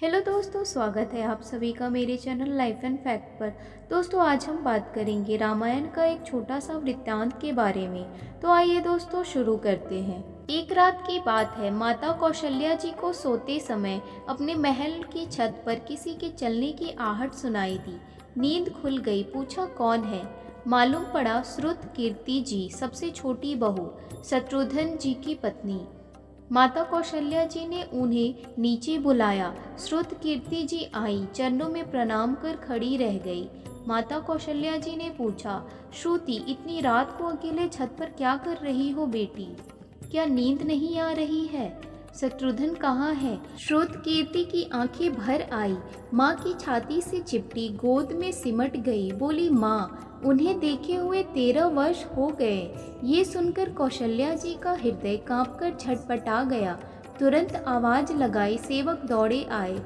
Hello दोस्तों, स्वागत है आप सभी का मेरे चैनल लाइफ एंड फैक्ट पर। दोस्तों, आज हम बात करेंगे रामायण का एक छोटा सा वृत्तांत के बारे में। तो आइए दोस्तों, शुरू करते हैं। एक रात की बात है, माता कौशल्या जी को सोते समय अपने महल की छत पर किसी के चलने की आहट सुनाई दी। नींद खुल गई। पूछा, कौन है? मालूम पड़ा श्रुत कीर्ति जी, सबसे छोटी बहू, शत्रुघ्न जी की पत्नी। माता कौशल्या जी ने उन्हें नीचे बुलाया। श्रुत कीर्ति जी आई, चरणों में प्रणाम कर खड़ी रह गई। माता कौशल्या जी ने पूछा, श्रुति, इतनी रात को अकेले छत पर क्या कर रही हो बेटी? क्या नींद नहीं आ रही है? शत्रुघ्न कहाँ है? श्रुत कीर्ति की आंखें भर आई, माँ की छाती से चिपटी, गोद में सिमट गई। बोली, माँ, उन्हें देखे हुए 13 वर्ष हो गए। ये सुनकर कौशल्या जी का हृदय कांपकर छटपटा गया। तुरंत आवाज लगाई, सेवक दौड़े आए।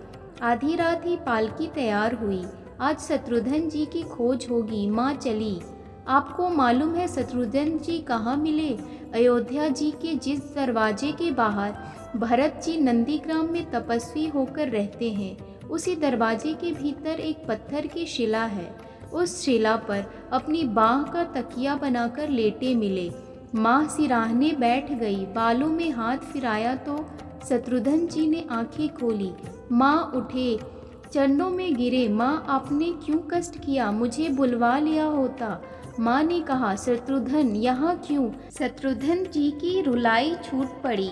आधी रात ही पालकी तैयार हुई। आज शत्रुघ्न जी की खोज होगी। माँ चली। आपको मालूम है शत्रुघ्न जी कहाँ मिले? अयोध्या जी के जिस दरवाजे के बाहर भरत जी नंदीग्राम में तपस्वी होकर रहते हैं, उसी दरवाजे के भीतर एक पत्थर की शिला है। उस शिला पर अपनी बाह का तकिया बनाकर लेटे मिले। माँ सिराहने बैठ गई। बालों में हाथ फिराया तो शत्रुघ्न जी ने आंखें खोली। माँ उठे, चरणों में गिरे। माँ, आपने क्यों कष्ट किया? मुझे बुलवा लिया होता। माँ ने कहा, शत्रुघ्न यहाँ क्यों? शत्रुघ्न जी की रुलाई छूट पड़ी।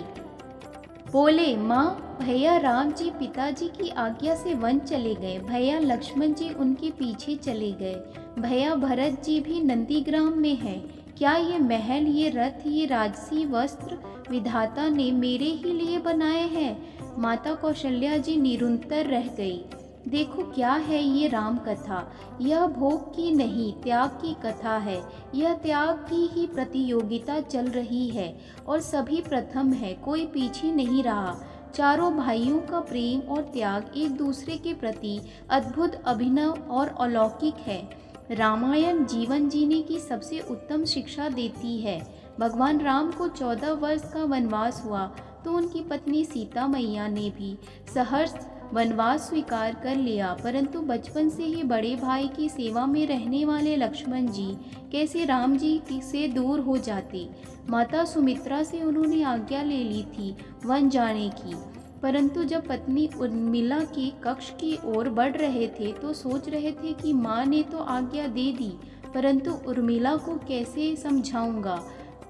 बोले, माँ, भैया राम जी पिताजी की आज्ञा से वन चले गए। भैया लक्ष्मण जी उनके पीछे चले गए। भैया भरत जी भी नंदीग्राम में हैं। क्या ये महल, ये रथ, ये राजसी वस्त्र विधाता ने मेरे ही लिए बनाए हैं? माता कौशल्या जी निरुत्तर रह गई। देखो, क्या है ये राम कथा? यह भोग की नहीं, त्याग की कथा है। यह त्याग की ही प्रतियोगिता चल रही है और सभी प्रथम है, कोई पीछे नहीं रहा। चारों भाइयों का प्रेम और त्याग एक दूसरे के प्रति अद्भुत, अभिनव और अलौकिक है। रामायण जीवन जीने की सबसे उत्तम शिक्षा देती है। भगवान राम को 14 वर्ष का वनवास हुआ तो उनकी पत्नी सीता मैया ने भी सहर्ष वनवास स्वीकार कर लिया, परंतु बचपन से ही बड़े भाई की सेवा में रहने वाले लक्ष्मण जी कैसे राम जी से दूर हो जाते। माता सुमित्रा से उन्होंने आज्ञा ले ली थी वन जाने की, परंतु जब पत्नी उर्मिला के कक्ष की ओर बढ़ रहे थे तो सोच रहे थे कि माँ ने तो आज्ञा दे दी, परंतु उर्मिला को कैसे समझाऊंगा,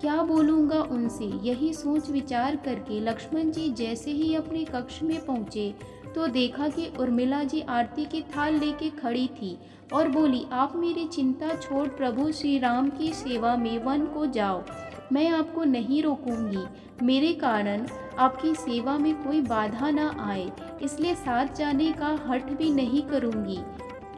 क्या बोलूँगा उनसे। यही सोच विचार करके लक्ष्मण जी जैसे ही अपने कक्ष में पहुँचे तो देखा कि उर्मिला जी आरती की थाल लेके खड़ी थी और बोली, आप मेरी चिंता छोड़ प्रभु श्री राम की सेवा में वन को जाओ। मैं आपको नहीं रोकूंगी। मेरे कारण आपकी सेवा में कोई बाधा ना आए, इसलिए साथ जाने का हठ भी नहीं करूंगी।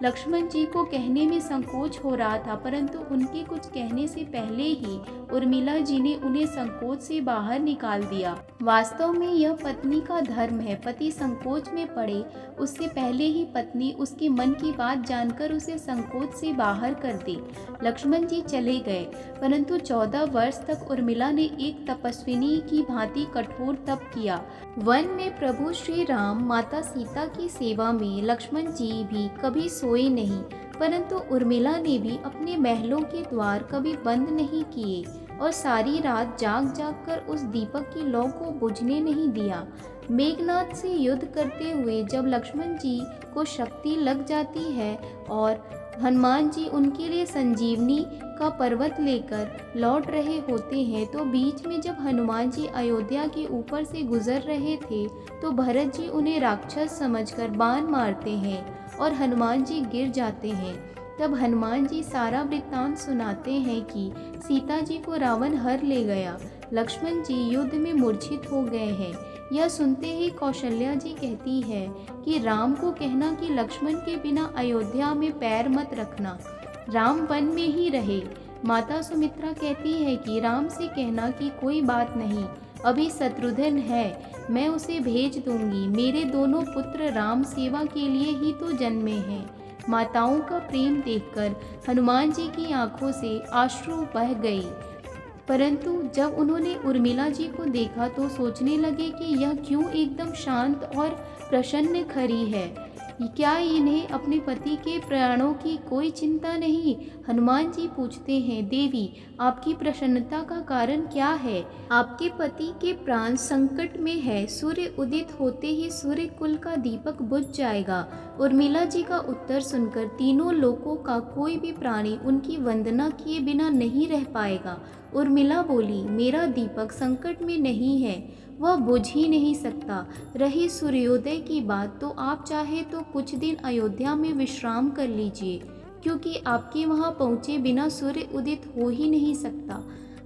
लक्ष्मण जी को कहने में संकोच हो रहा था, परंतु उनके कुछ कहने से पहले ही उर्मिला जी ने उन्हें संकोच से बाहर निकाल दिया। वास्तव में यह पत्नी का धर्म है। पति संकोच में पड़े उससे पहले ही पत्नी उसके मन की बात जानकर उसे संकोच से बाहर कर दे। लक्ष्मण जी चले गए, परंतु 14 वर्ष तक उर्मिला ने एक तपस्विनी की भांति कठोर तप किया। वन में प्रभु श्री राम, माता सीता की सेवा में लक्ष्मण जी भी कभी सोए नहीं, परंतु उर्मिला ने भी अपने महलों के द्वार कभी बंद नहीं किए और सारी रात जाग जाग कर उस दीपक की लौ को बुझने नहीं दिया। मेघनाथ से युद्ध करते हुए जब लक्ष्मण जी को शक्ति लग जाती है और हनुमान जी उनके लिए संजीवनी का पर्वत लेकर लौट रहे होते हैं, तो बीच में जब हनुमान जी अयोध्या के ऊपर से गुजर रहे थे तो भरत जी उन्हें राक्षस समझकर बाण मारते हैं और हनुमान जी गिर जाते हैं। तब हनुमान जी सारा वृत्तांत सुनाते हैं कि सीता जी को रावण हर ले गया, लक्ष्मण जी युद्ध में मूर्छित हो गए हैं। यह सुनते ही कौशल्या जी कहती है कि राम को कहना कि लक्ष्मण के बिना अयोध्या में पैर मत रखना, राम वन में ही रहे। माता सुमित्रा कहती है कि राम से कहना कि कोई बात नहीं, अभी शत्रुघ्न है, मैं उसे भेज दूंगी। मेरे दोनों पुत्र राम सेवा के लिए ही तो जन्मे हैं। माताओं का प्रेम देखकर हनुमान जी की आंखों से आंसू बह गई, परंतु जब उन्होंने उर्मिला जी को देखा तो सोचने लगे कि यह क्यों एकदम शांत और प्रसन्न खड़ी है। क्या इन्हें अपने पति के प्राणों की कोई चिंता नहीं? हनुमान जी पूछते हैं, देवी आपकी प्रसन्नता का कारण क्या है? आपके पति के प्राण संकट में है। सूर्य उदित होते ही सूर्य कुल का दीपक बुझ जाएगा। उर्मिला जी का उत्तर सुनकर तीनों लोकों का कोई भी प्राणी उनकी वंदना किए बिना नहीं रह पाएगा। उर्मिला बोली, मेरा दीपक संकट में नहीं है, वह बुझ ही नहीं सकता। रही सूर्योदय की बात, तो आप चाहे तो कुछ दिन अयोध्या में विश्राम कर लीजिए, क्योंकि आपके वहां पहुंचे बिना सूर्य उदित हो ही नहीं सकता।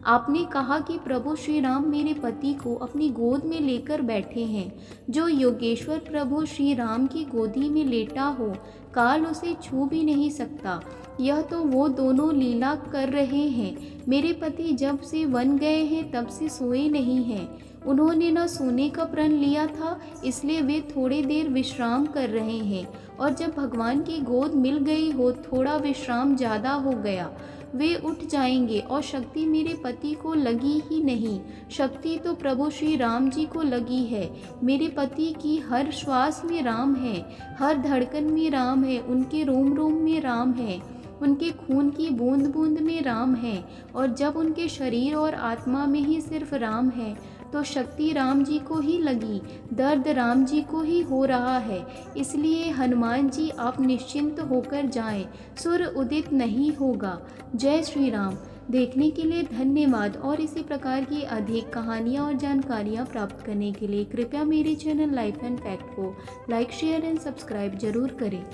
आपने कहा कि प्रभु श्री राम मेरे पति को अपनी गोद में लेकर बैठे हैं। जो योगेश्वर प्रभु श्री राम की गोदी में लेटा हो, काल उसे छू भी नहीं सकता। यह तो वो दोनों लीला कर रहे हैं। मेरे पति जब से वन गए हैं तब से सोए नहीं हैं। उन्होंने न सोने का प्रण लिया था, इसलिए वे थोड़ी देर विश्राम कर रहे हैं, और जब भगवान की गोद मिल गई हो, थोड़ा विश्राम ज़्यादा हो गया, वे उठ जाएंगे। और शक्ति मेरे पति को लगी ही नहीं, शक्ति तो प्रभु श्री राम जी को लगी है। मेरे पति की हर श्वास में राम है, हर धड़कन में राम है, उनके रोम रोम में राम है, उनके खून की बूंद बूंद में राम है। और जब उनके शरीर और आत्मा में ही सिर्फ राम है, तो शक्ति राम जी को ही लगी, दर्द राम जी को ही हो रहा है। इसलिए हनुमान जी आप निश्चिंत होकर जाएं, सूर्य उदित नहीं होगा। जय श्री राम। देखने के लिए धन्यवाद। और इसी प्रकार की अधिक कहानियाँ और जानकारियाँ प्राप्त करने के लिए कृपया मेरे चैनल लाइफ एंड फैक्ट को लाइक, शेयर एंड सब्सक्राइब जरूर करें।